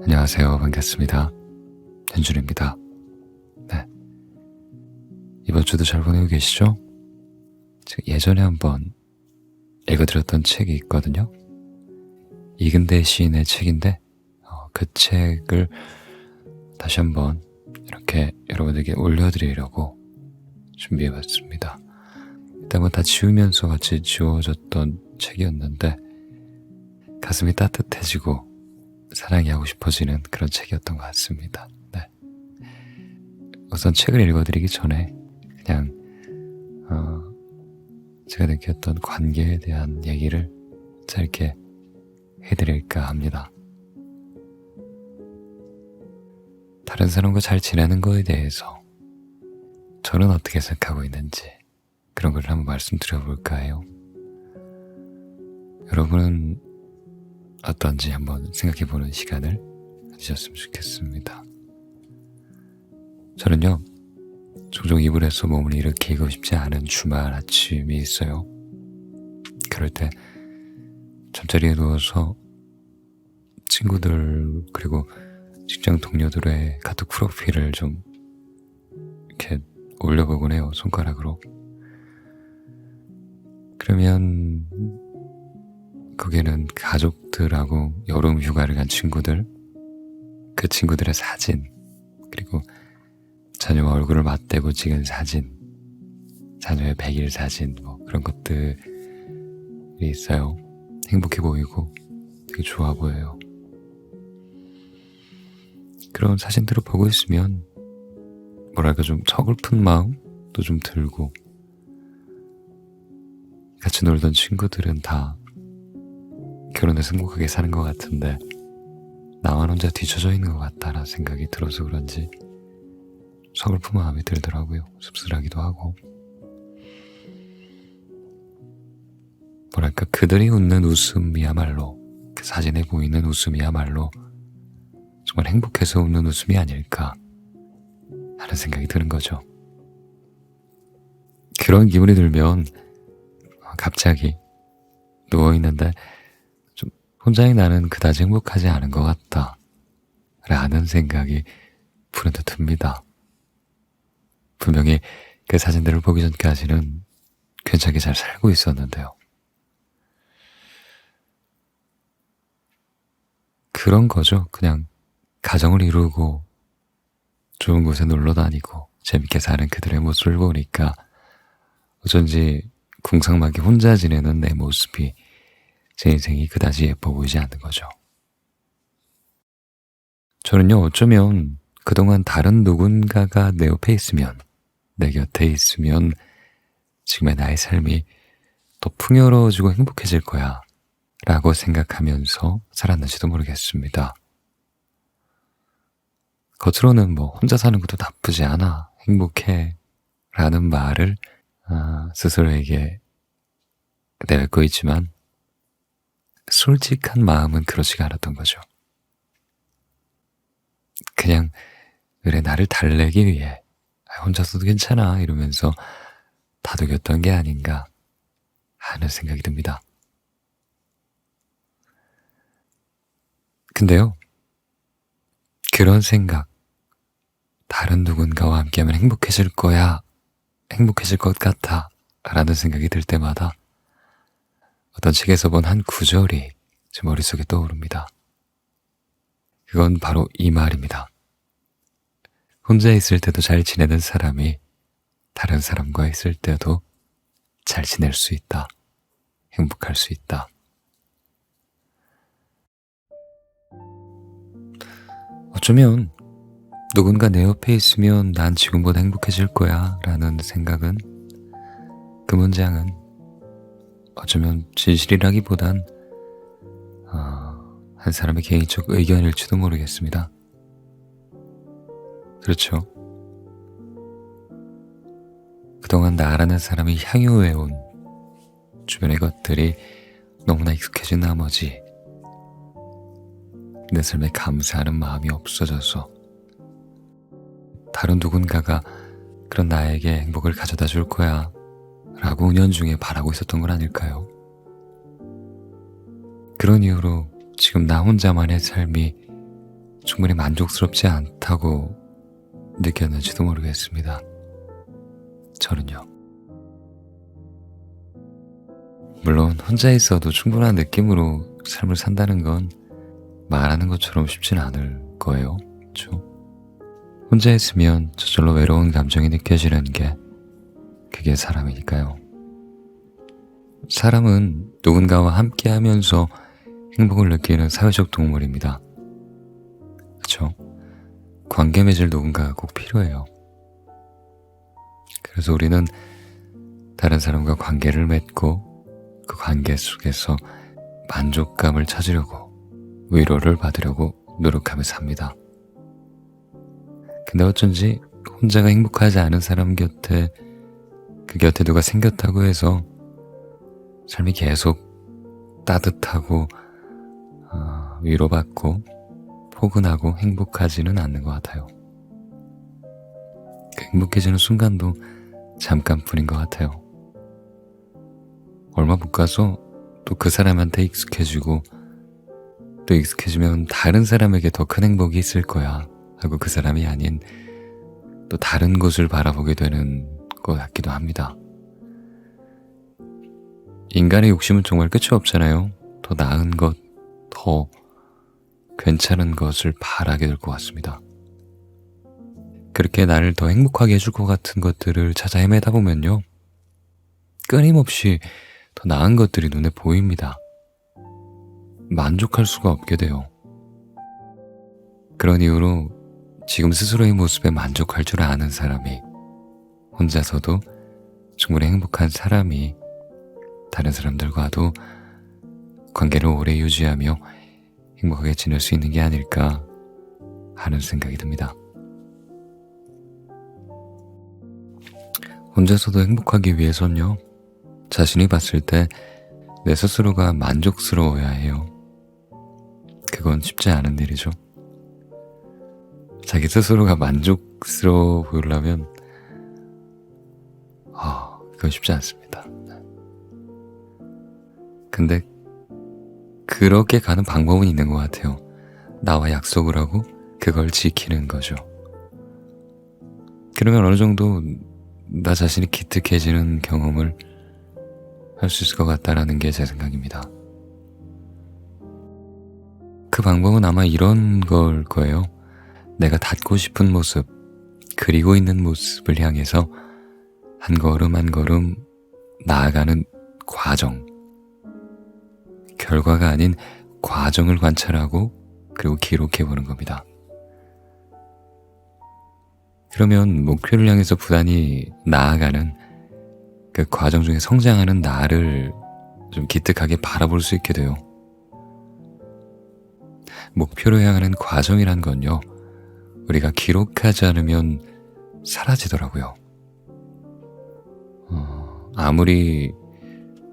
안녕하세요. 반갑습니다. 현준입니다. 네. 이번 주도 잘 보내고 계시죠? 제가 예전에 한번 읽어드렸던 책이 있거든요. 이근대 시인의 책인데 그 책을 다시 한번 이렇게 여러분들에게 올려드리려고 준비해봤습니다. 일단은 다 지우면서 같이 지워졌던 책이었는데 가슴이 따뜻해지고 사랑이 하고 싶어지는 그런 책이었던 것 같습니다. 네. 우선 책을 읽어드리기 전에 그냥 제가 느꼈던 관계에 대한 얘기를 짧게 해드릴까 합니다. 다른 사람과 잘 지내는 거에 대해서 저는 어떻게 생각하고 있는지 그런 걸 한번 말씀드려볼까 해요. 여러분은 어떤지 한번 생각해보는 시간을 가지셨으면 좋겠습니다. 저는요, 종종 이불에서 몸을 일으키고 싶지 않은 주말 아침이 있어요. 그럴 때 잠자리에 누워서 친구들 그리고 직장 동료들의 카톡 프로필을 좀 이렇게 올려보곤 해요, 손가락으로. 그러면 거기에는 가족들하고 여름 휴가를 간 친구들, 그 친구들의 사진, 그리고 자녀와 얼굴을 맞대고 찍은 사진, 자녀의 100일 사진, 그런 것들이 있어요. 행복해 보이고 되게 좋아 보여요. 그런 사진들을 보고 있으면 뭐랄까 좀 서글픈 마음도 좀 들고, 같이 놀던 친구들은 다 결혼해서 행복하게 사는 것 같은데 나만 혼자 뒤쳐져 있는 것 같다라는 생각이 들어서 그런지 서글픈 마음이 들더라고요. 씁쓸하기도 하고. 뭐랄까 그들이 웃는 웃음이야말로, 그 사진에 보이는 웃음이야말로 정말 행복해서 웃는 웃음이 아닐까 하는 생각이 드는 거죠. 그런 기분이 들면 갑자기 누워있는데 좀 혼자의 나는 그다지 행복하지 않은 것 같다 라는 생각이 불현듯 듭니다. 분명히 그 사진들을 보기 전까지는 괜찮게 잘 살고 있었는데요. 그런 거죠. 그냥 가정을 이루고 좋은 곳에 놀러 다니고 재밌게 사는 그들의 모습을 보니까 어쩐지 궁상맞게 혼자 지내는 내 모습이 제 인생이 그다지 예뻐 보이지 않는 거죠. 저는요, 어쩌면 그동안 다른 누군가가 내 옆에 있으면, 내 곁에 있으면 지금의 나의 삶이 더 풍요로워지고 행복해질 거야 라고 생각하면서 살았는지도 모르겠습니다. 겉으로는 혼자 사는 것도 나쁘지 않아, 행복해 라는 말을 스스로에게 내뱉고 있지만 솔직한 마음은 그렇지가 않았던 거죠. 그냥 그래, 나를 달래기 위해 혼자서도 괜찮아 이러면서 다독였던 게 아닌가 하는 생각이 듭니다. 근데요, 그런 생각, 다른 누군가와 함께하면 행복해질 거야, 행복해질 것 같아 라는 생각이 들 때마다 어떤 책에서 본 한 구절이 제 머릿속에 떠오릅니다. 그건 바로 이 말입니다. 혼자 있을 때도 잘 지내는 사람이 다른 사람과 있을 때도 잘 지낼 수 있다, 행복할 수 있다. 어쩌면 누군가 내 옆에 있으면 난 지금보다 행복해질 거야 라는 생각은, 그 문장은 어쩌면 진실이라기보단 한 사람의 개인적 의견일지도 모르겠습니다. 그렇죠. 그동안 나라는 사람이 향유해온 주변의 것들이 너무나 익숙해진 나머지 내 삶에 감사하는 마음이 없어져서 다른 누군가가 그런 나에게 행복을 가져다 줄 거야 라고 은연중에 바라고 있었던 건 아닐까요? 그런 이유로 지금 나 혼자만의 삶이 충분히 만족스럽지 않다고 느꼈는지도 모르겠습니다. 저는요. 물론 혼자 있어도 충분한 느낌으로 삶을 산다는 건 말하는 것처럼 쉽진 않을 거예요. 그렇죠? 혼자 있으면 저절로 외로운 감정이 느껴지는 게 그게 사람이니까요. 사람은 누군가와 함께 하면서 행복을 느끼는 사회적 동물입니다. 그쵸? 관계 맺을 누군가가 꼭 필요해요. 그래서 우리는 다른 사람과 관계를 맺고 그 관계 속에서 만족감을 찾으려고 위로를 받으려고 노력하며 삽니다. 근데 어쩐지 혼자가 행복하지 않은 사람 곁에 그 곁에 누가 생겼다고 해서 삶이 계속 따뜻하고 위로받고 포근하고 행복하지는 않는 것 같아요. 그 행복해지는 순간도 잠깐뿐인 것 같아요. 얼마 못 가서 또 그 사람한테 익숙해지고 또 익숙해지면 다른 사람에게 더 큰 행복이 있을 거야 하고 그 사람이 아닌 또 다른 곳을 바라보게 되는 것 같기도 합니다. 인간의 욕심은 정말 끝이 없잖아요. 더 나은 것, 더 괜찮은 것을 바라게 될 것 같습니다. 그렇게 나를 더 행복하게 해줄 것 같은 것들을 찾아 헤매다 보면요. 끊임없이 더 나은 것들이 눈에 보입니다. 만족할 수가 없게 돼요. 그런 이유로 지금 스스로의 모습에 만족할 줄 아는 사람이, 혼자서도 충분히 행복한 사람이 다른 사람들과도 관계를 오래 유지하며 행복하게 지낼 수 있는 게 아닐까 하는 생각이 듭니다. 혼자서도 행복하기 위해선요, 자신이 봤을 때 내 스스로가 만족스러워야 해요. 그건 쉽지 않은 일이죠. 자기 스스로가 만족스러워 보이려면 그건 쉽지 않습니다. 근데 그렇게 가는 방법은 있는 것 같아요. 나와 약속을 하고 그걸 지키는 거죠. 그러면 어느 정도 나 자신이 기특해지는 경험을 할 수 있을 것 같다라는 게 제 생각입니다. 그 방법은 아마 이런 걸 거예요. 내가 닿고 싶은 모습, 그리고 있는 모습을 향해서 한 걸음 한 걸음 나아가는 과정, 결과가 아닌 과정을 관찰하고 그리고 기록해보는 겁니다. 그러면 목표를 향해서 부단히 나아가는 그 과정 중에 성장하는 나를 좀 기특하게 바라볼 수 있게 돼요. 목표로 향하는 과정이란 건요, 우리가 기록하지 않으면 사라지더라고요. 아무리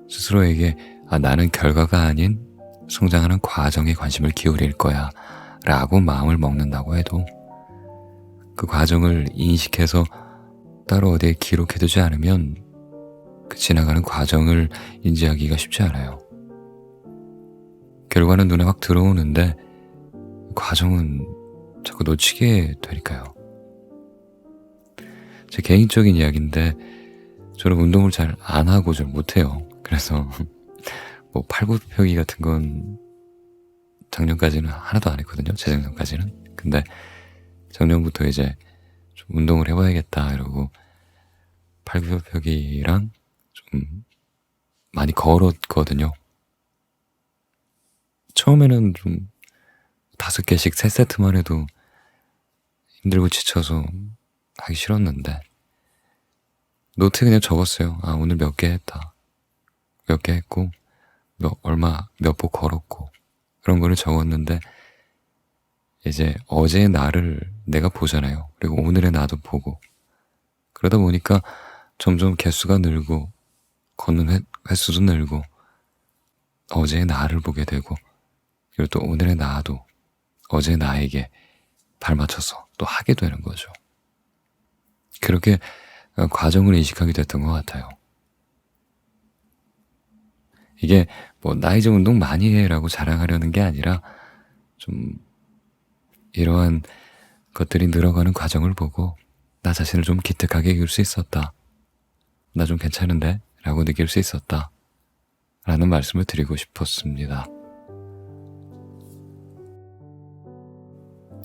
스스로에게 나는 결과가 아닌 성장하는 과정에 관심을 기울일 거야 라고 마음을 먹는다고 해도 그 과정을 인식해서 따로 어디에 기록해두지 않으면 그 지나가는 과정을 인지하기가 쉽지 않아요. 결과는 눈에 확 들어오는데 과정은 자꾸 놓치게 되니까요. 제 개인적인 이야기인데 저는 운동을 잘 안 하고 잘 못해요. 그래서 뭐 팔굽혀펴기 같은 건 작년까지는 하나도 안 했거든요. 재작년까지는. 근데 작년부터 이제 좀 운동을 해봐야겠다 이러고 팔굽혀펴기랑 좀 많이 걸었거든요. 처음에는 좀 5개씩 3세트만 해도 힘들고 지쳐서 하기 싫었는데 노트에 그냥 적었어요. 오늘 몇 개 했다. 몇 개 했고 몇 보 걸었고 그런 거를 적었는데 이제 어제의 나를 내가 보잖아요. 그리고 오늘의 나도 보고 그러다 보니까 점점 개수가 늘고 걷는 횟수도 늘고 어제의 나를 보게 되고 그리고 또 오늘의 나도 어제 나에게 발맞춰서 또 하게 되는 거죠. 그렇게 과정을 인식하게 됐던 것 같아요. 이게 뭐 나 이제 운동 많이 해라고 자랑하려는 게 아니라 좀 이러한 것들이 늘어가는 과정을 보고 나 자신을 좀 기특하게 여길 수 있었다. 나 좀 괜찮은데? 라고 느낄 수 있었다. 라는 말씀을 드리고 싶었습니다.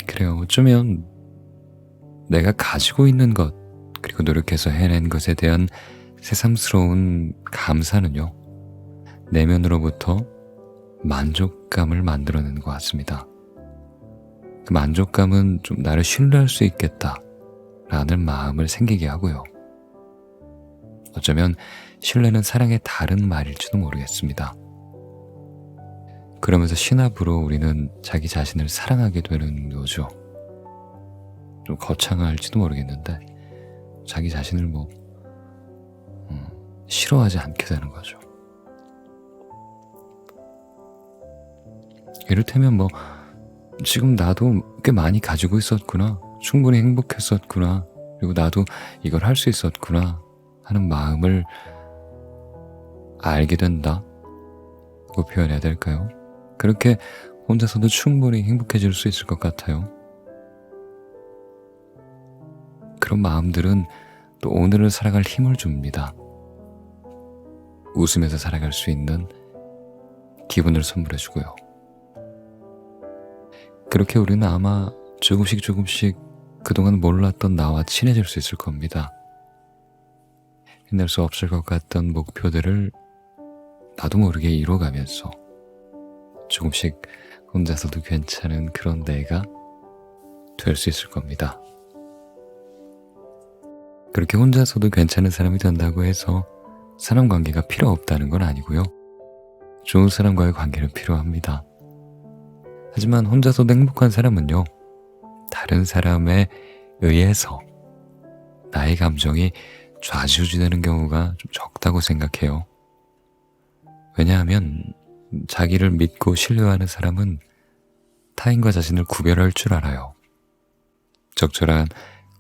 그래요. 어쩌면 내가 가지고 있는 것, 그리고 노력해서 해낸 것에 대한 새삼스러운 감사는요, 내면으로부터 만족감을 만들어내는 것 같습니다. 그 만족감은 좀 나를 신뢰할 수 있겠다라는 마음을 생기게 하고요. 어쩌면 신뢰는 사랑의 다른 말일지도 모르겠습니다. 그러면서 신압으로 우리는 자기 자신을 사랑하게 되는 거죠. 좀 거창할지도 모르겠는데 자기 자신을 싫어하지 않게 되는 거죠. 이를테면 지금 나도 꽤 많이 가지고 있었구나, 충분히 행복했었구나, 그리고 나도 이걸 할 수 있었구나 하는 마음을 알게 된다고 표현해야 될까요? 그렇게 혼자서도 충분히 행복해질 수 있을 것 같아요. 그런 마음들은 또 오늘을 살아갈 힘을 줍니다. 웃으면서 살아갈 수 있는 기분을 선물해주고요. 그렇게 우리는 아마 조금씩 그동안 몰랐던 나와 친해질 수 있을 겁니다. 해낼 수 없을 것 같던 목표들을 나도 모르게 이뤄가면서 조금씩 혼자서도 괜찮은 그런 내가 될 수 있을 겁니다. 그렇게 혼자서도 괜찮은 사람이 된다고 해서 사람 관계가 필요 없다는 건 아니고요. 좋은 사람과의 관계는 필요합니다. 하지만 혼자서도 행복한 사람은요, 다른 사람에 의해서 나의 감정이 좌지우지되는 경우가 좀 적다고 생각해요. 왜냐하면 자기를 믿고 신뢰하는 사람은 타인과 자신을 구별할 줄 알아요. 적절한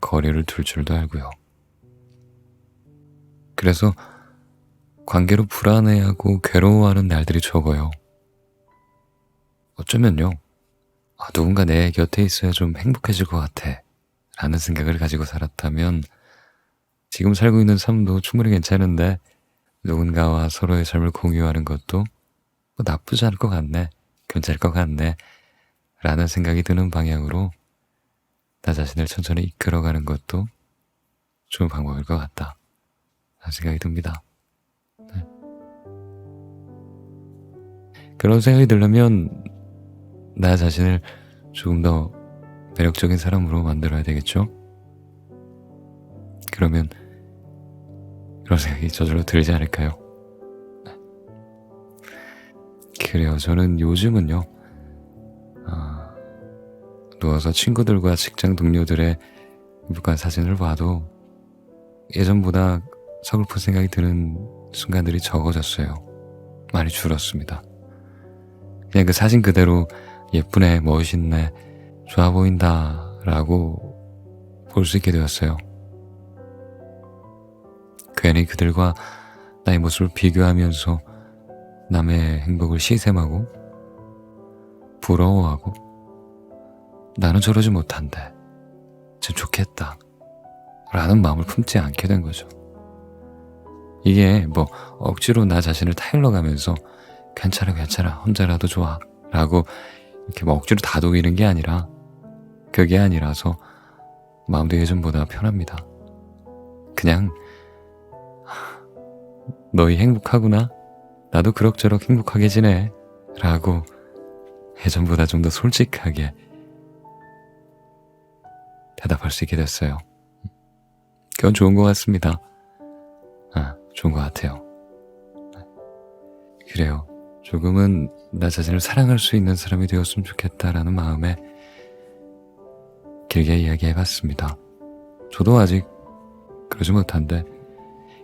거리를 둘 줄도 알고요. 그래서 관계로 불안해하고 괴로워하는 날들이 적어요. 어쩌면요, 누군가 내 곁에 있어야 좀 행복해질 것 같아 라는 생각을 가지고 살았다면 지금 살고 있는 삶도 충분히 괜찮은데 누군가와 서로의 삶을 공유하는 것도 나쁘지 않을 것 같네, 괜찮을 것 같네 라는 생각이 드는 방향으로 나 자신을 천천히 이끌어가는 것도 좋은 방법일 것 같다 라는 생각이 듭니다. 네. 그런 생각이 들려면 나 자신을 조금 더 매력적인 사람으로 만들어야 되겠죠? 그러면 그런 생각이 저절로 들지 않을까요? 그래요. 저는 요즘은요, 누워서 친구들과 직장 동료들의 행복한 사진을 봐도 예전보다 서글픈 생각이 드는 순간들이 적어졌어요. 많이 줄었습니다. 그냥 그 사진 그대로 예쁘네, 멋있네, 좋아 보인다 라고 볼 수 있게 되었어요. 괜히 그들과 나의 모습을 비교하면서 남의 행복을 시샘하고 부러워하고 나는 저러지 못한데 참 좋겠다 라는 마음을 품지 않게 된 거죠. 이게 억지로 나 자신을 타일러가면서 괜찮아 혼자라도 좋아 라고 이렇게 억지로 다독이는 게 아니라, 그게 아니라서 마음도 예전보다 편합니다. 그냥 너희 행복하구나, 나도 그럭저럭 행복하게 지내 라고 예전보다 좀 더 솔직하게 대답할 수 있게 됐어요. 그건 좋은 것 같습니다. 좋은 것 같아요. 그래요. 조금은 나 자신을 사랑할 수 있는 사람이 되었으면 좋겠다라는 마음에 길게 이야기해봤습니다. 저도 아직 그러지 못한데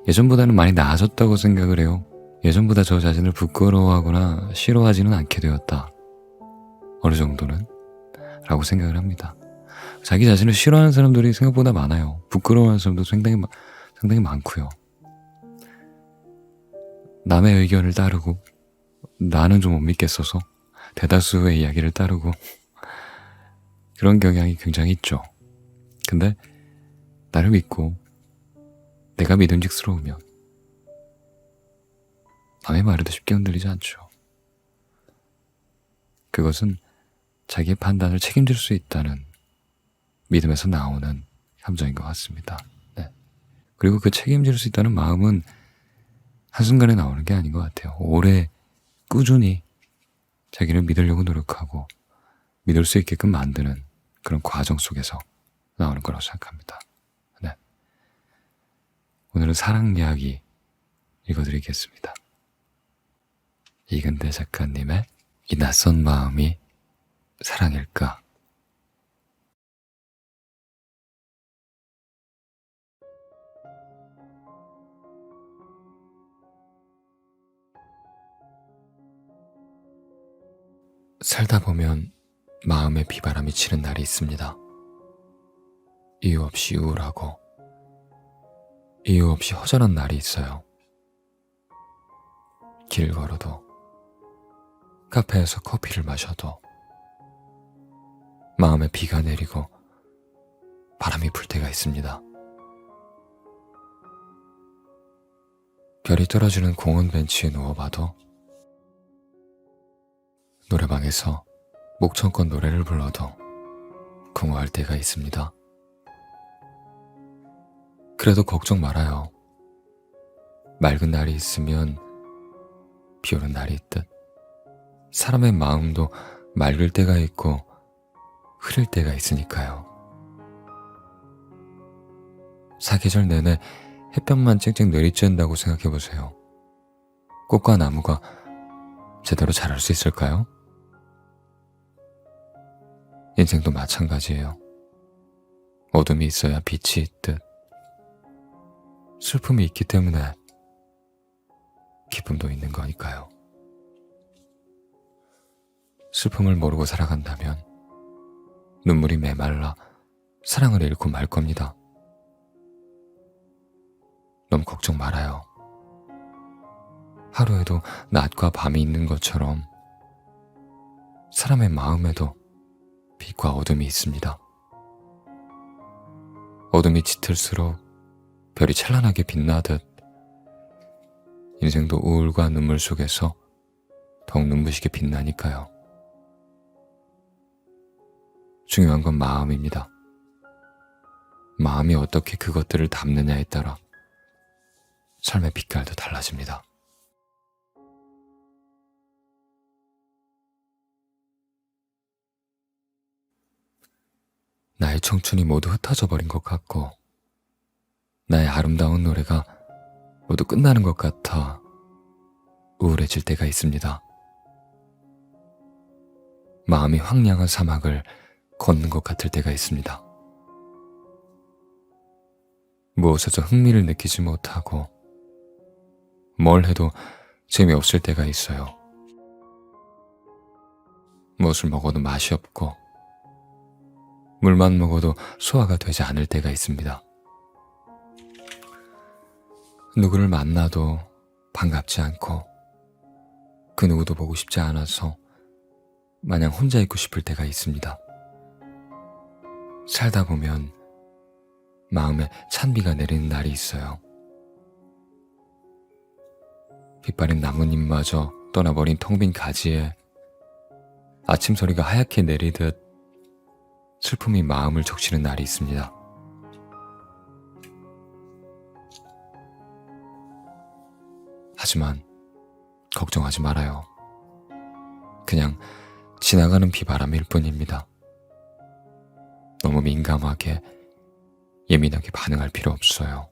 예전보다는 많이 나아졌다고 생각을 해요. 예전보다 저 자신을 부끄러워하거나 싫어하지는 않게 되었다. 어느 정도는 라고 생각을 합니다. 자기 자신을 싫어하는 사람들이 생각보다 많아요. 부끄러워하는 사람도 상당히 많고요. 남의 의견을 따르고 나는 좀 못 믿겠어서 대다수의 이야기를 따르고 그런 경향이 굉장히 있죠. 근데 나를 믿고 내가 믿음직스러우면 남의 말에도 쉽게 흔들리지 않죠. 그것은 자기의 판단을 책임질 수 있다는 믿음에서 나오는 감정인 것 같습니다. 네. 그리고 그 책임질 수 있다는 마음은 한순간에 나오는 게 아닌 것 같아요. 오래 꾸준히 자기를 믿으려고 노력하고 믿을 수 있게끔 만드는 그런 과정 속에서 나오는 거라고 생각합니다. 네. 오늘은 사랑 이야기 읽어드리겠습니다. 이근대 작가님의 이 낯선 마음이 사랑일까? 살다 보면 마음에 비바람이 치는 날이 있습니다. 이유 없이 우울하고 이유 없이 허전한 날이 있어요. 길 걸어도 카페에서 커피를 마셔도 마음에 비가 내리고 바람이 불 때가 있습니다. 별이 떨어지는 공원 벤치에 누워봐도 노래방에서 목청껏 노래를 불러도 공허할 때가 있습니다. 그래도 걱정 말아요. 맑은 날이 있으면 비 오는 날이 있듯 사람의 마음도 맑을 때가 있고 흐릴 때가 있으니까요. 사계절 내내 햇볕만 쨍쨍 내리쬐는다고 생각해보세요. 꽃과 나무가 제대로 자랄 수 있을까요? 인생도 마찬가지예요. 어둠이 있어야 빛이 있듯 슬픔이 있기 때문에 기쁨도 있는 거니까요. 슬픔을 모르고 살아간다면 눈물이 메말라 사랑을 잃고 말 겁니다. 너무 걱정 말아요. 하루에도 낮과 밤이 있는 것처럼 사람의 마음에도 빛과 어둠이 있습니다. 어둠이 짙을수록 별이 찬란하게 빛나듯 인생도 우울과 눈물 속에서 더욱 눈부시게 빛나니까요. 중요한 건 마음입니다. 마음이 어떻게 그것들을 담느냐에 따라 삶의 빛깔도 달라집니다. 나의 청춘이 모두 흩어져 버린 것 같고 나의 아름다운 노래가 모두 끝나는 것 같아 우울해질 때가 있습니다. 마음이 황량한 사막을 걷는 것 같을 때가 있습니다. 무엇에서 흥미를 느끼지 못하고 뭘 해도 재미없을 때가 있어요. 무엇을 먹어도 맛이 없고 물만 먹어도 소화가 되지 않을 때가 있습니다. 누구를 만나도 반갑지 않고 그 누구도 보고 싶지 않아서 마냥 혼자 있고 싶을 때가 있습니다. 살다 보면 마음에 찬비가 내리는 날이 있어요. 빛바랜 나뭇잎마저 떠나버린 텅 빈 가지에 아침 소리가 하얗게 내리듯 슬픔이 마음을 적시는 날이 있습니다. 하지만 걱정하지 말아요. 그냥 지나가는 비바람일 뿐입니다. 너무 민감하게 예민하게 반응할 필요 없어요.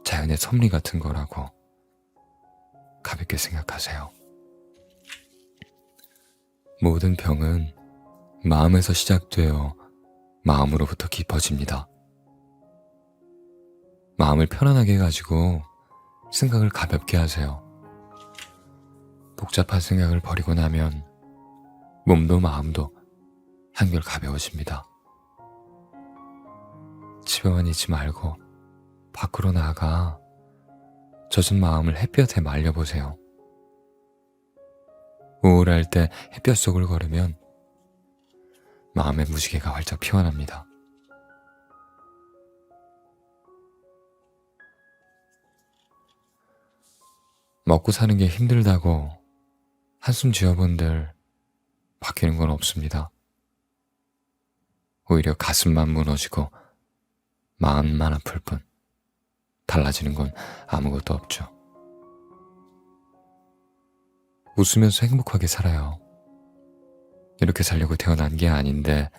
자연의 섭리 같은 거라고 가볍게 생각하세요. 모든 병은 마음에서 시작되어 마음으로부터 깊어집니다. 마음을 편안하게 가지고 생각을 가볍게 하세요. 복잡한 생각을 버리고 나면 몸도 마음도 한결 가벼워집니다. 집에만 있지 말고 밖으로 나가 젖은 마음을 햇볕에 말려보세요. 우울할 때 햇볕 속을 걸으면 마음의 무지개가 활짝 피어납니다. 먹고 사는 게 힘들다고 한숨 지어본들 바뀌는 건 없습니다. 오히려 가슴만 무너지고 마음만 아플 뿐 달라지는 건 아무것도 없죠. 웃으면서 행복하게 살아요. 이렇게 살려고 태어난 게 아닌데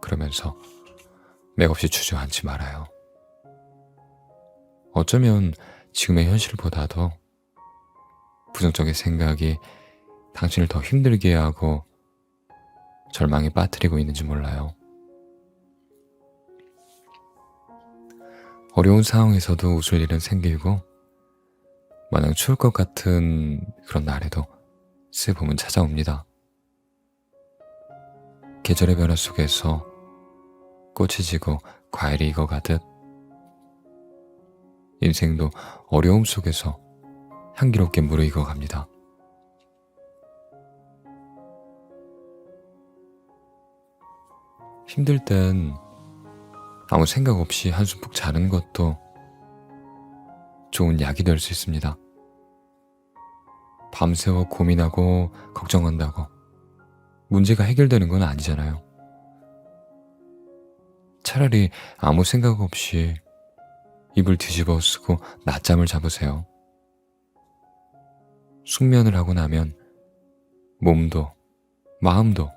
그러면서 맥없이 주저앉지 말아요. 어쩌면 지금의 현실보다도 부정적인 생각이 당신을 더 힘들게 하고 절망에 빠뜨리고 있는지 몰라요. 어려운 상황에서도 웃을 일은 생기고 마냥 추울 것 같은 그런 날에도 새 봄은 찾아옵니다. 계절의 변화 속에서 꽃이 지고 과일이 익어가듯 인생도 어려움 속에서 향기롭게 무르익어갑니다. 힘들 땐 아무 생각 없이 한숨 푹 자는 것도 좋은 약이 될 수 있습니다. 밤새워 고민하고 걱정한다고 문제가 해결되는 건 아니잖아요. 차라리 아무 생각 없이 입을 뒤집어 쓰고 낮잠을 잡으세요. 숙면을 하고 나면 몸도 마음도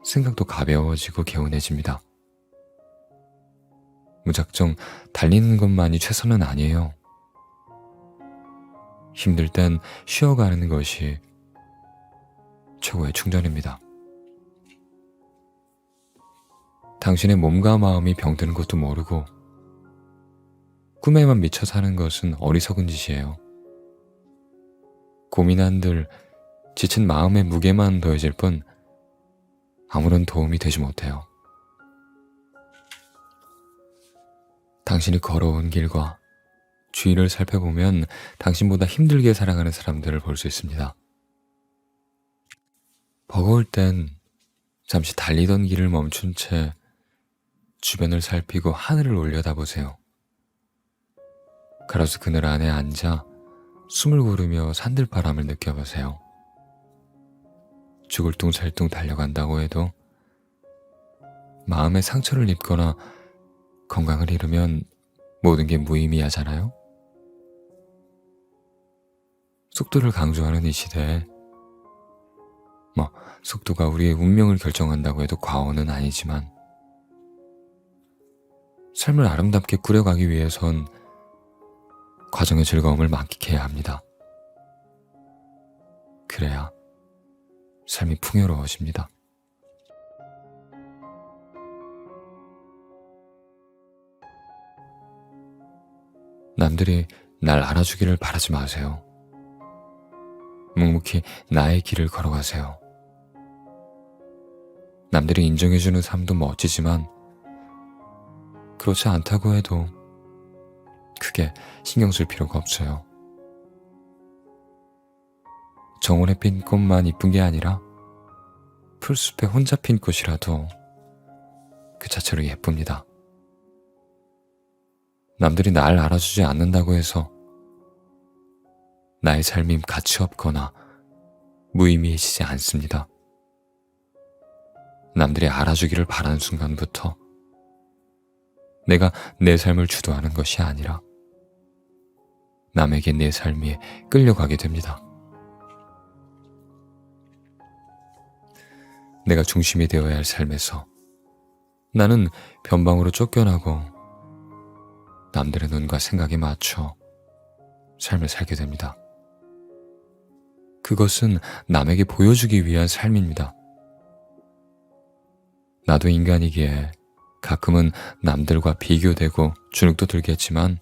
생각도 가벼워지고 개운해집니다. 무작정 달리는 것만이 최선은 아니에요. 힘들 땐 쉬어가는 것이 최고의 충전입니다. 당신의 몸과 마음이 병드는 것도 모르고 꿈에만 미쳐 사는 것은 어리석은 짓이에요. 고민 한들 지친 마음의 무게만 더해질 뿐 아무런 도움이 되지 못해요. 당신이 걸어온 길과 주위를 살펴보면 당신보다 힘들게 살아가는 사람들을 볼 수 있습니다. 버거울 땐 잠시 달리던 길을 멈춘 채 주변을 살피고 하늘을 올려다보세요. 가로수 그늘 안에 앉아 숨을 고르며 산들바람을 느껴보세요. 죽을 둥살둥 달려간다고 해도 마음에 상처를 입거나 건강을 잃으면 모든 게 무의미하잖아요. 속도를 강조하는 이 시대에 속도가 우리의 운명을 결정한다고 해도 과언은 아니지만 삶을 아름답게 꾸려가기 위해선 과정의 즐거움을 만끽해야 합니다. 그래야 삶이 풍요로워집니다. 남들이 날 알아주기를 바라지 마세요. 묵묵히 나의 길을 걸어가세요. 남들이 인정해주는 삶도 멋지지만 그렇지 않다고 해도 크게 신경 쓸 필요가 없어요. 정원에 핀 꽃만 이쁜 게 아니라 풀숲에 혼자 핀 꽃이라도 그 자체로 예쁩니다. 남들이 날 알아주지 않는다고 해서 나의 삶이 가치 없거나 무의미해지지 않습니다. 남들이 알아주기를 바라는 순간부터 내가 내 삶을 주도하는 것이 아니라 남에게 내 삶이 끌려가게 됩니다. 내가 중심이 되어야 할 삶에서 나는 변방으로 쫓겨나고 남들의 눈과 생각에 맞춰 삶을 살게 됩니다. 그것은 남에게 보여주기 위한 삶입니다. 나도 인간이기에 가끔은 남들과 비교되고 주눅도 들겠지만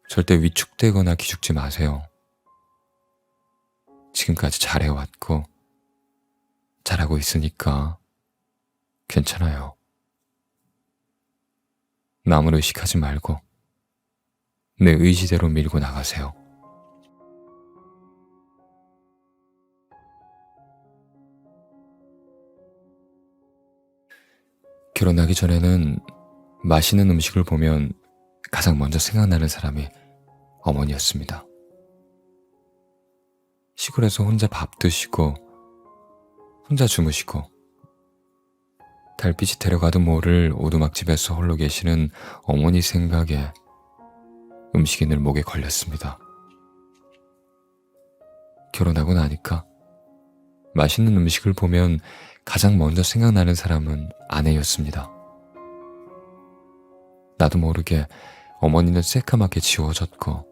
절대 위축되거나 기죽지 마세요. 지금까지 잘해왔고 잘하고 있으니까 괜찮아요. 남을 의식하지 말고 내 의지대로 밀고 나가세요. 결혼하기 전에는 맛있는 음식을 보면 가장 먼저 생각나는 사람이 어머니였습니다. 시골에서 혼자 밥 드시고 혼자 주무시고 달빛이 데려가도 모를 오두막집에서 홀로 계시는 어머니 생각에 음식이 늘 목에 걸렸습니다. 결혼하고 나니까 맛있는 음식을 보면 가장 먼저 생각나는 사람은 아내였습니다. 나도 모르게 어머니는 새까맣게 지워졌고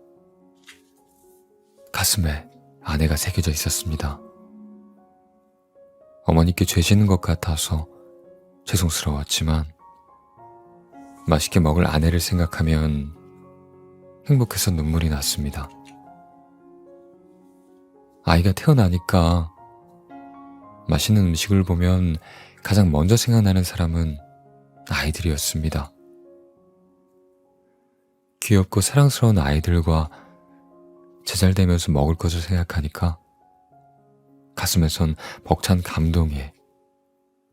가슴에 아내가 새겨져 있었습니다. 어머니께 죄지는 것 같아서 죄송스러웠지만 맛있게 먹을 아내를 생각하면 행복해서 눈물이 났습니다. 아이가 태어나니까 맛있는 음식을 보면 가장 먼저 생각나는 사람은 아이들이었습니다. 귀엽고 사랑스러운 아이들과 제잘되면서 먹을 것을 생각하니까 가슴에선 벅찬 감동이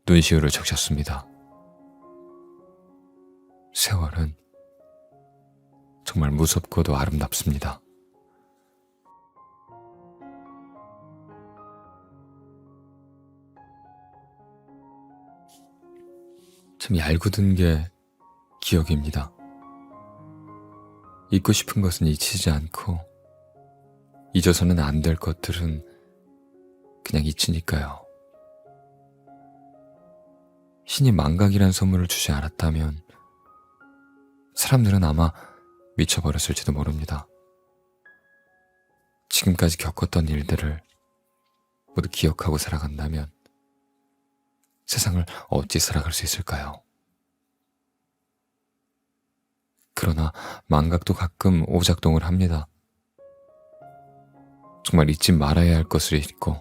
눈시울을 적셨습니다. 세월은 정말 무섭고도 아름답습니다. 참 얄궂은 게 기억입니다. 잊고 싶은 것은 잊히지 않고 잊어서는 안 될 것들은 그냥 잊히니까요. 신이 망각이란 선물을 주지 않았다면 사람들은 아마 미쳐버렸을지도 모릅니다. 지금까지 겪었던 일들을 모두 기억하고 살아간다면 세상을 어찌 살아갈 수 있을까요? 그러나 망각도 가끔 오작동을 합니다. 정말 잊지 말아야 할 것을 잊고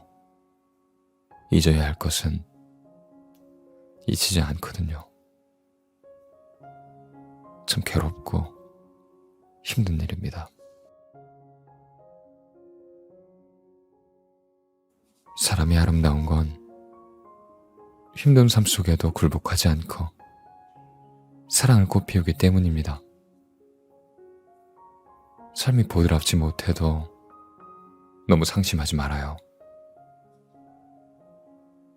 잊어야 할 것은 잊히지 않거든요. 참 괴롭고 힘든 일입니다. 사람이 아름다운 건 힘든 삶 속에도 굴복하지 않고 사랑을 꽃피우기 때문입니다. 삶이 보드랍지 못해도 너무 상심하지 말아요.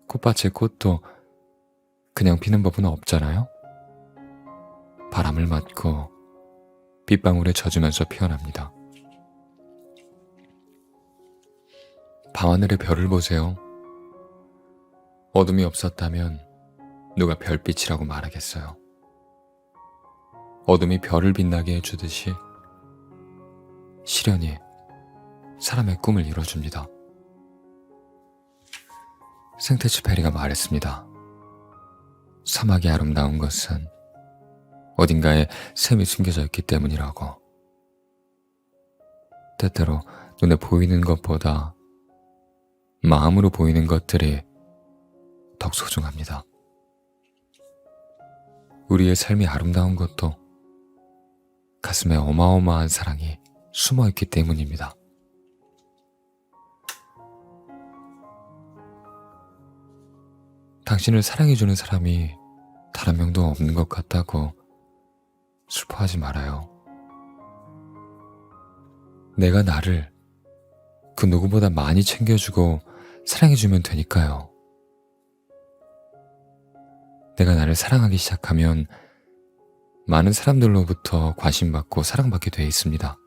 꽃밭의 꽃도 그냥 피는 법은 없잖아요. 바람을 맞고 빗방울에 젖으면서 피어납니다. 밤하늘의 별을 보세요. 어둠이 없었다면 누가 별빛이라고 말하겠어요. 어둠이 별을 빛나게 해주듯이 시련이 사람의 꿈을 이뤄줍니다. 생테츄페리가 말했습니다. 사막이 아름다운 것은 어딘가에 샘이 숨겨져 있기 때문이라고. 때때로 눈에 보이는 것보다 마음으로 보이는 것들이 더욱 소중합니다. 우리의 삶이 아름다운 것도 가슴에 어마어마한 사랑이 숨어있기 때문입니다. 당신을 사랑해주는 사람이 단 한 명도 없는 것 같다고 슬퍼하지 말아요. 내가 나를 그 누구보다 많이 챙겨주고 사랑해주면 되니까요. 내가 나를 사랑하기 시작하면 많은 사람들로부터 관심받고 사랑받게 돼 있습니다.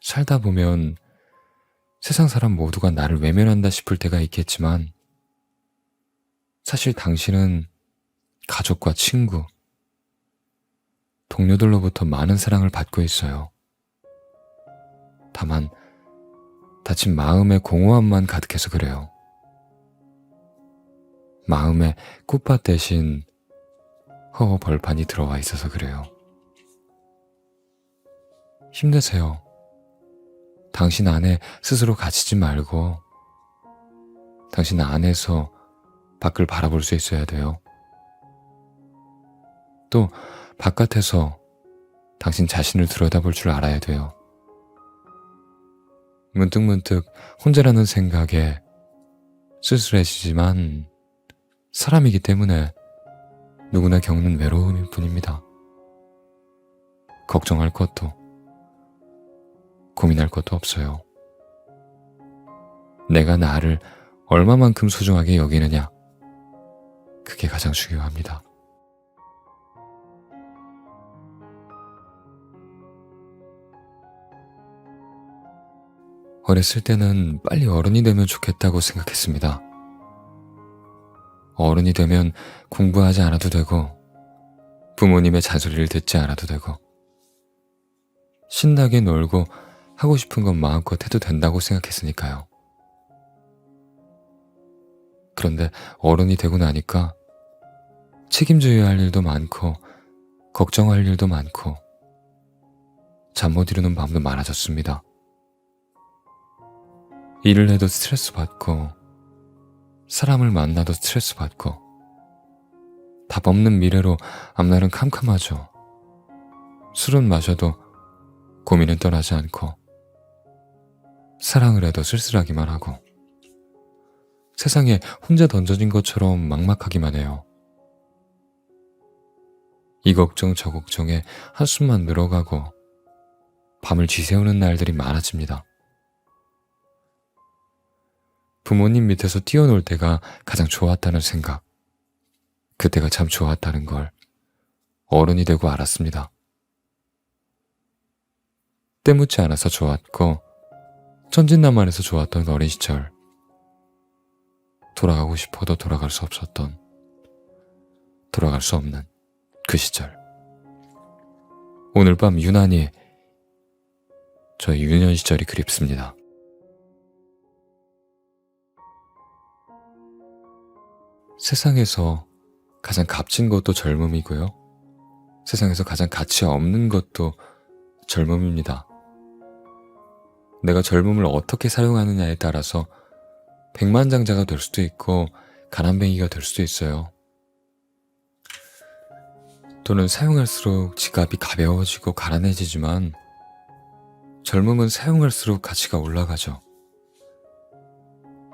살다 보면 세상 사람 모두가 나를 외면한다 싶을 때가 있겠지만 사실 당신은 가족과 친구, 동료들로부터 많은 사랑을 받고 있어요. 다만 다친 마음의 공허함만 가득해서 그래요. 마음에 꽃밭 대신 허허 벌판이 들어와 있어서 그래요. 힘내세요. 당신 안에 스스로 갇히지 말고 당신 안에서 밖을 바라볼 수 있어야 돼요. 또 바깥에서 당신 자신을 들여다볼 줄 알아야 돼요. 문득문득 혼자라는 생각에 쓸쓸해지지만 사람이기 때문에 누구나 겪는 외로움일 뿐입니다. 걱정할 것도 고민할 것도 없어요. 내가 나를 얼마만큼 소중하게 여기느냐, 그게 가장 중요합니다. 어렸을 때는 빨리 어른이 되면 좋겠다고 생각했습니다. 어른이 되면 공부하지 않아도 되고, 부모님의 잔소리를 듣지 않아도 되고, 신나게 놀고 하고 싶은 건 마음껏 해도 된다고 생각했으니까요. 그런데 어른이 되고 나니까 책임져야 할 일도 많고, 걱정할 일도 많고, 잠 못 이루는 밤도 많아졌습니다. 일을 해도 스트레스 받고, 사람을 만나도 스트레스 받고, 답 없는 미래로 앞날은 캄캄하죠. 술은 마셔도 고민은 떠나지 않고, 사랑을 해도 쓸쓸하기만 하고, 세상에 혼자 던져진 것처럼 막막하기만 해요. 이 걱정 저 걱정에 한숨만 늘어가고 밤을 쥐새우는 날들이 많아집니다. 부모님 밑에서 뛰어놀 때가 가장 좋았다는 생각, 그때가 참 좋았다는 걸 어른이 되고 알았습니다. 때묻지 않아서 좋았고, 천진난만해서 좋았던 어린 시절, 돌아가고 싶어도 돌아갈 수 없었던, 돌아갈 수 없는 그 시절. 오늘 밤 유난히 저의 유년 시절이 그립습니다. 세상에서 가장 값진 것도 젊음이고요. 세상에서 가장 가치 없는 것도 젊음입니다. 내가 젊음을 어떻게 사용하느냐에 따라서 백만장자가 될 수도 있고 가난뱅이가 될 수도 있어요. 돈은 사용할수록 지갑이 가벼워지고 가난해지지만 젊음은 사용할수록 가치가 올라가죠.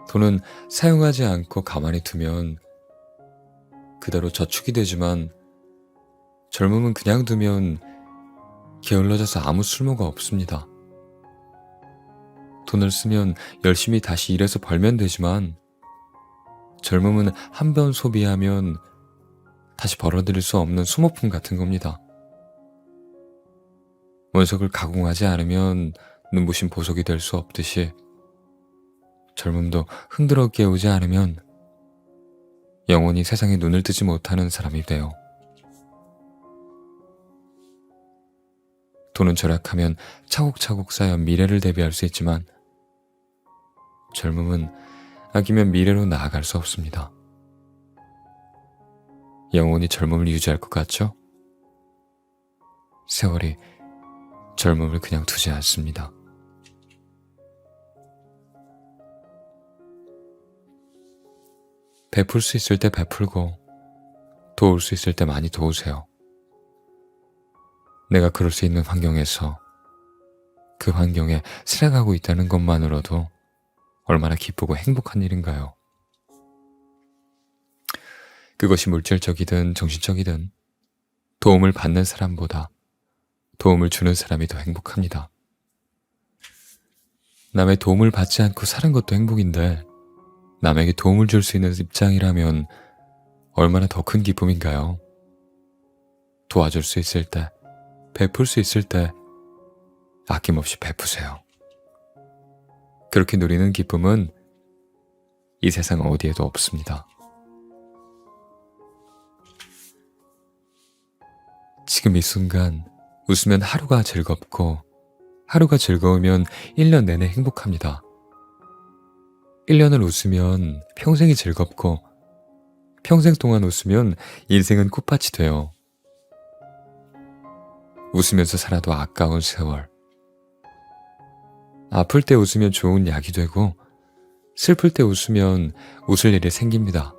돈은 사용하지 않고 가만히 두면 그대로 저축이 되지만 젊음은 그냥 두면 게을러져서 아무 쓸모가 없습니다. 돈을 쓰면 열심히 다시 일해서 벌면 되지만 젊음은 한 번 소비하면 다시 벌어들일 수 없는 수모품 같은 겁니다. 원석을 가공하지 않으면 눈부신 보석이 될 수 없듯이 젊음도 흔들어 깨우지 않으면 영원히 세상에 눈을 뜨지 못하는 사람이 돼요. 돈은 절약하면 차곡차곡 쌓여 미래를 대비할 수 있지만 젊음은 아끼면 미래로 나아갈 수 없습니다. 영원히 젊음을 유지할 것 같죠? 세월이 젊음을 그냥 두지 않습니다. 베풀 수 있을 때 베풀고 도울 수 있을 때 많이 도우세요. 내가 그럴 수 있는 환경에서 그 환경에 살아가고 있다는 것만으로도 얼마나 기쁘고 행복한 일인가요? 그것이 물질적이든 정신적이든 도움을 받는 사람보다 도움을 주는 사람이 더 행복합니다. 남의 도움을 받지 않고 사는 것도 행복인데 남에게 도움을 줄 수 있는 입장이라면 얼마나 더 큰 기쁨인가요? 도와줄 수 있을 때, 베풀 수 있을 때 아낌없이 베푸세요. 그렇게 누리는 기쁨은 이 세상 어디에도 없습니다. 지금 이 순간 웃으면 하루가 즐겁고 하루가 즐거우면 1년 내내 행복합니다. 1년을 웃으면 평생이 즐겁고 평생 동안 웃으면 인생은 꽃밭이 돼요. 웃으면서 살아도 아까운 세월. 아플 때 웃으면 좋은 약이 되고 슬플 때 웃으면 웃을 일이 생깁니다.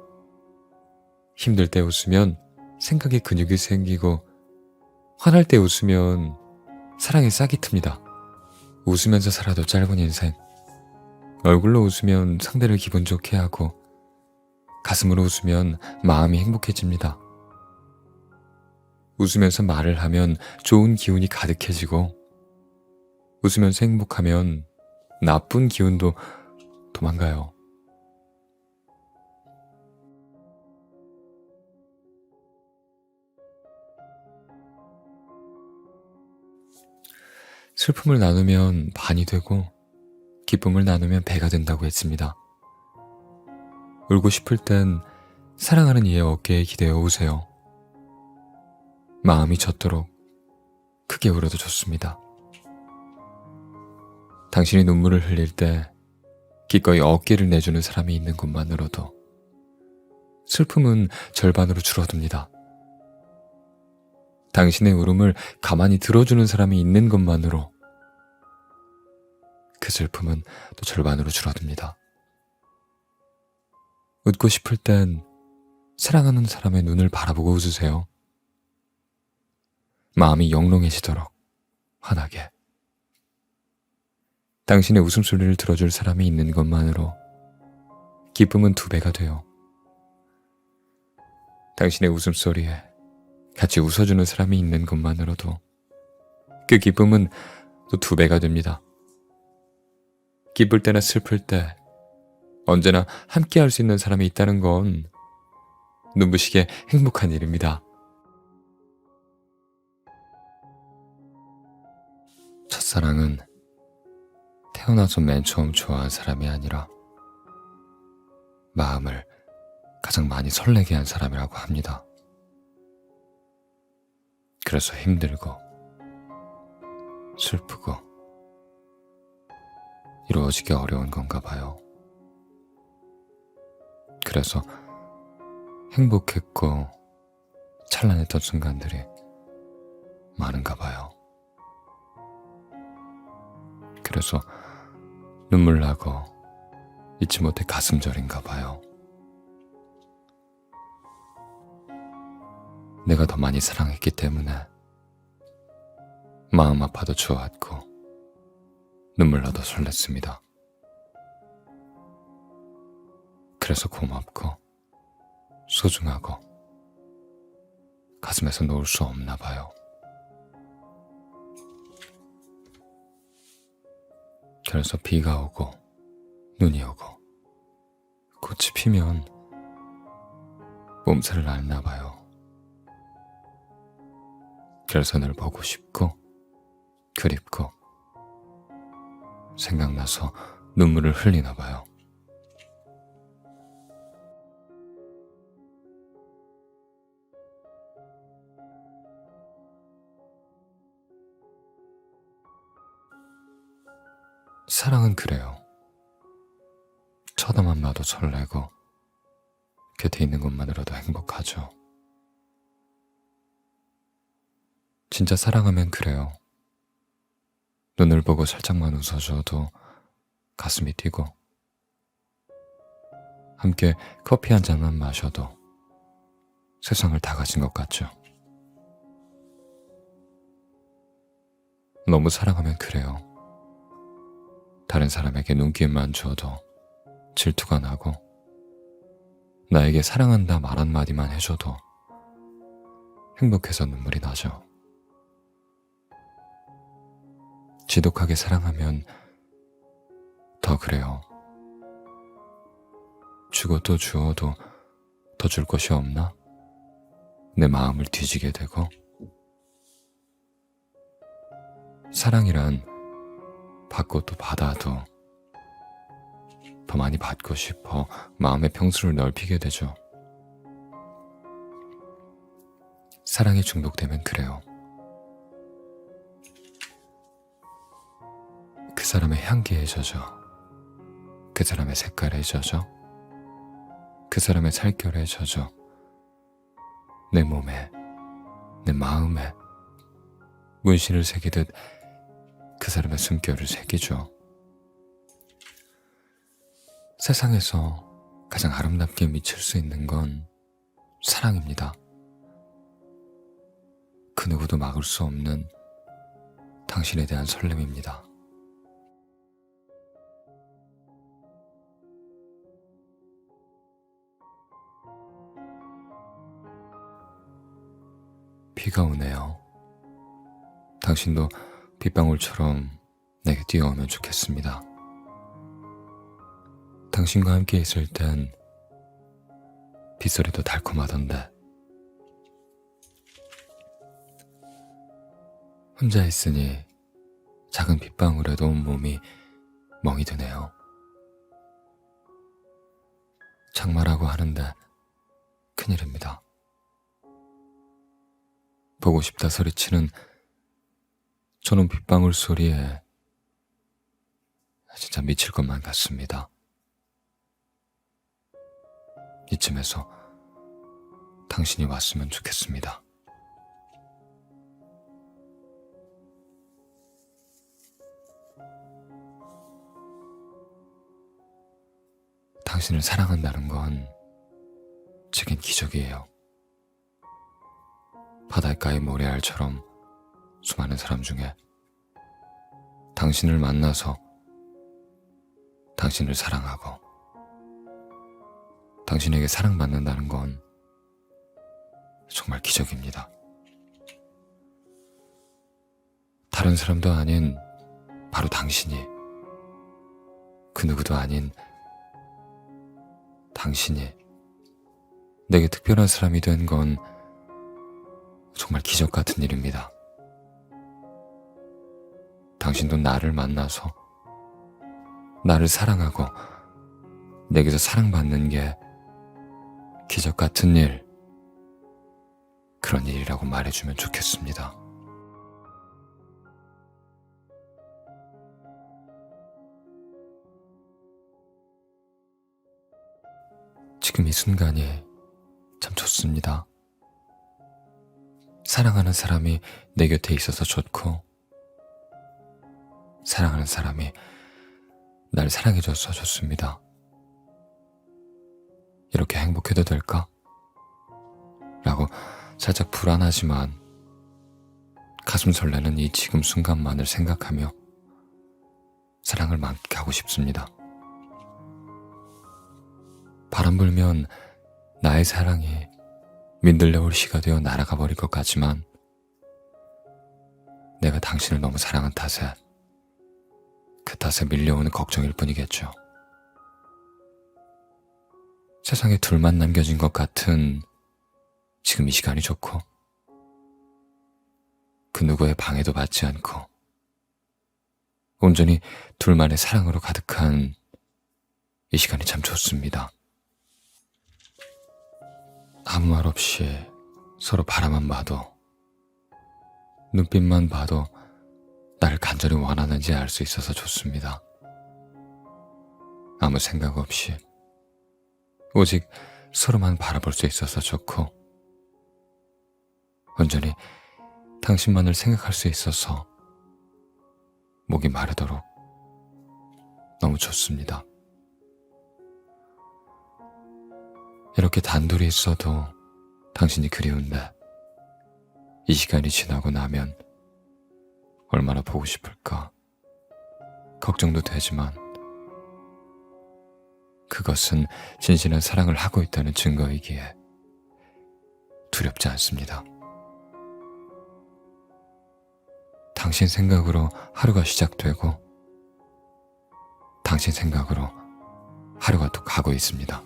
힘들 때 웃으면 생각에 근육이 생기고 화날 때 웃으면 사랑에 싹이 틉니다. 웃으면서 살아도 짧은 인생. 얼굴로 웃으면 상대를 기분 좋게 하고 가슴으로 웃으면 마음이 행복해집니다. 웃으면서 말을 하면 좋은 기운이 가득해지고, 웃으면서 행복하면 나쁜 기운도 도망가요. 슬픔을 나누면 반이 되고, 기쁨을 나누면 배가 된다고 했습니다. 울고 싶을 땐 사랑하는 이의 어깨에 기대어 우세요. 마음이 젖도록 크게 울어도 좋습니다. 당신이 눈물을 흘릴 때 기꺼이 어깨를 내주는 사람이 있는 것만으로도 슬픔은 절반으로 줄어듭니다. 당신의 울음을 가만히 들어주는 사람이 있는 것만으로 그 슬픔은 또 절반으로 줄어듭니다. 웃고 싶을 땐 사랑하는 사람의 눈을 바라보고 웃으세요. 마음이 영롱해지도록 환하게. 당신의 웃음소리를 들어줄 사람이 있는 것만으로 기쁨은 2배가 돼요. 당신의 웃음소리에 같이 웃어주는 사람이 있는 것만으로도 그 기쁨은 또 2배가 됩니다. 기쁠 때나 슬플 때 언제나 함께 할 수 있는 사람이 있다는 건 눈부시게 행복한 일입니다. 첫사랑은 태어나서 맨 처음 좋아한 사람이 아니라 마음을 가장 많이 설레게 한 사람이라고 합니다. 그래서 힘들고 슬프고 이루어지기 어려운 건가 봐요. 그래서 행복했고 찬란했던 순간들이 많은가 봐요. 그래서 눈물 나고 잊지 못해 가슴 저린가 봐요. 내가 더 많이 사랑했기 때문에 마음 아파도 좋았고 눈물 나도 설렜습니다. 그래서 고맙고 소중하고 가슴에서 놓을 수 없나 봐요. 그래서 비가 오고 눈이 오고 꽃이 피면 몸살을 앓나 봐요. 그래서 늘 보고 싶고 그립고 생각나서 눈물을 흘리나 봐요. 사랑은 그래요. 쳐다만 봐도 설레고 곁에 있는 것만으로도 행복하죠. 진짜 사랑하면 그래요. 눈을 보고 살짝만 웃어줘도 가슴이 뛰고 함께 커피 한 잔만 마셔도 세상을 다 가진 것 같죠. 너무 사랑하면 그래요. 다른 사람에게 눈길만 줘도 질투가 나고 나에게 사랑한다 말 한마디만 해줘도 행복해서 눈물이 나죠. 지독하게 사랑하면 더 그래요. 주고 또 주어도 더 줄 것이 없나? 내 마음을 뒤지게 되고 사랑이란 받고 또 받아도 더 많이 받고 싶어 마음의 평수를 넓히게 되죠. 사랑에 중독되면 그래요. 그 사람의 향기에 젖어, 그 사람의 색깔에 젖어, 그 사람의 살결에 젖어 내 몸에, 내 마음에 문신을 새기듯 그 사람의 숨결을 새기죠. 세상에서 가장 아름답게 미칠 수 있는 건 사랑입니다. 그 누구도 막을 수 없는 당신에 대한 설렘입니다. 비가 오네요. 당신도 빗방울처럼 내게 뛰어오면 좋겠습니다. 당신과 함께 있을 땐 빗소리도 달콤하던데 혼자 있으니 작은 빗방울에도 온몸이 멍이 드네요. 장마라고 하는데 큰일입니다. 보고 싶다 소리치는 저놈 빗방울 소리에 진짜 미칠 것만 같습니다. 이쯤에서 당신이 왔으면 좋겠습니다. 당신을 사랑한다는 건 제겐 기적이에요. 바닷가의 모래알처럼 수많은 사람 중에 당신을 만나서 당신을 사랑하고 당신에게 사랑받는다는 건 정말 기적입니다. 다른 사람도 아닌 바로 당신이, 그 누구도 아닌 당신이 내게 특별한 사람이 된 건 정말 기적 같은 일입니다. 당신도 나를 만나서 나를 사랑하고 내게서 사랑받는 게 기적 같은 일, 그런 일이라고 말해주면 좋겠습니다. 지금 이 순간이 참 좋습니다. 사랑하는 사람이 내 곁에 있어서 좋고, 사랑하는 사람이 날 사랑해줘서 좋습니다. 이렇게 행복해도 될까? 라고 살짝 불안하지만 가슴 설레는 이 지금 순간만을 생각하며 사랑을 만끽하고 싶습니다. 바람 불면 나의 사랑이 민들레 시가 되어 날아가 버릴 것 같지만 내가 당신을 너무 사랑한 탓에 그 탓에 밀려오는 걱정일 뿐이겠죠. 세상에 둘만 남겨진 것 같은 지금 이 시간이 좋고, 그 누구의 방해도 받지 않고 온전히 둘만의 사랑으로 가득한 이 시간이 참 좋습니다. 아무 말 없이 서로 바라만 봐도, 눈빛만 봐도 나를 간절히 원하는지 알 수 있어서 좋습니다. 아무 생각 없이 오직 서로만 바라볼 수 있어서 좋고, 온전히 당신만을 생각할 수 있어서 목이 마르도록 너무 좋습니다. 이렇게 단둘이 있어도 당신이 그리운데 이 시간이 지나고 나면 얼마나 보고 싶을까 걱정도 되지만, 그것은 진실한 사랑을 하고 있다는 증거이기에 두렵지 않습니다. 당신 생각으로 하루가 시작되고 당신 생각으로 하루가 또 가고 있습니다.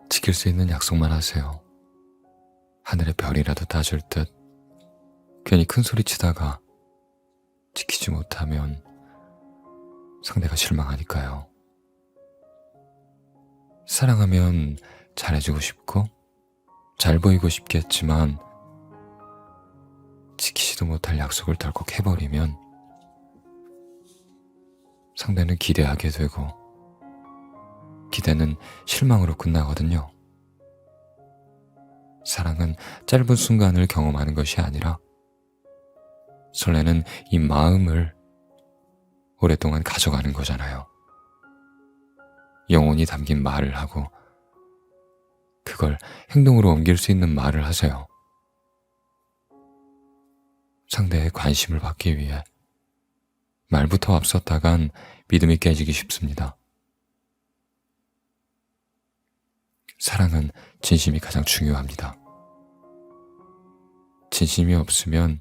지킬 수 있는 약속만 하세요. 하늘의 별이라도 따줄 듯 괜히 큰 소리 치다가 지키지 못하면 상대가 실망하니까요. 사랑하면 잘해주고 싶고 잘 보이고 싶겠지만 지키지도 못할 약속을 덜컥 해버리면 상대는 기대하게 되고 기대는 실망으로 끝나거든요. 사랑은 짧은 순간을 경험하는 것이 아니라 설레는 이 마음을 오랫동안 가져가는 거잖아요. 영혼이 담긴 말을 하고 그걸 행동으로 옮길 수 있는 말을 하세요. 상대의 관심을 받기 위해 말부터 앞섰다간 믿음이 깨지기 쉽습니다. 사랑은 진심이 가장 중요합니다. 진심이 없으면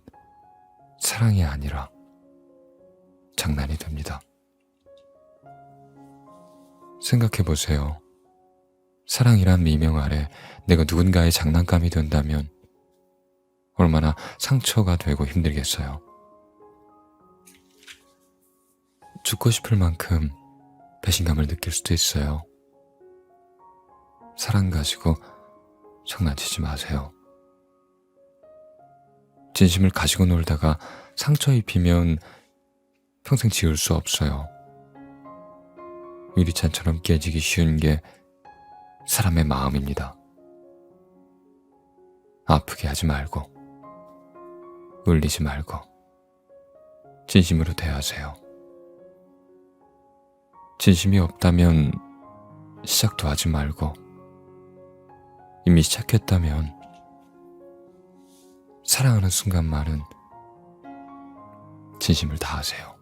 사랑이 아니라 장난이 됩니다. 생각해보세요. 사랑이란 미명 아래 내가 누군가의 장난감이 된다면 얼마나 상처가 되고 힘들겠어요. 죽고 싶을 만큼 배신감을 느낄 수도 있어요. 사랑 가지고 장난치지 마세요. 진심을 가지고 놀다가 상처 입히면 평생 지울 수 없어요. 유리잔처럼 깨지기 쉬운 게 사람의 마음입니다. 아프게 하지 말고, 울리지 말고, 진심으로 대하세요. 진심이 없다면 시작도 하지 말고, 이미 시작했다면 사랑하는 순간만은 진심을 다하세요.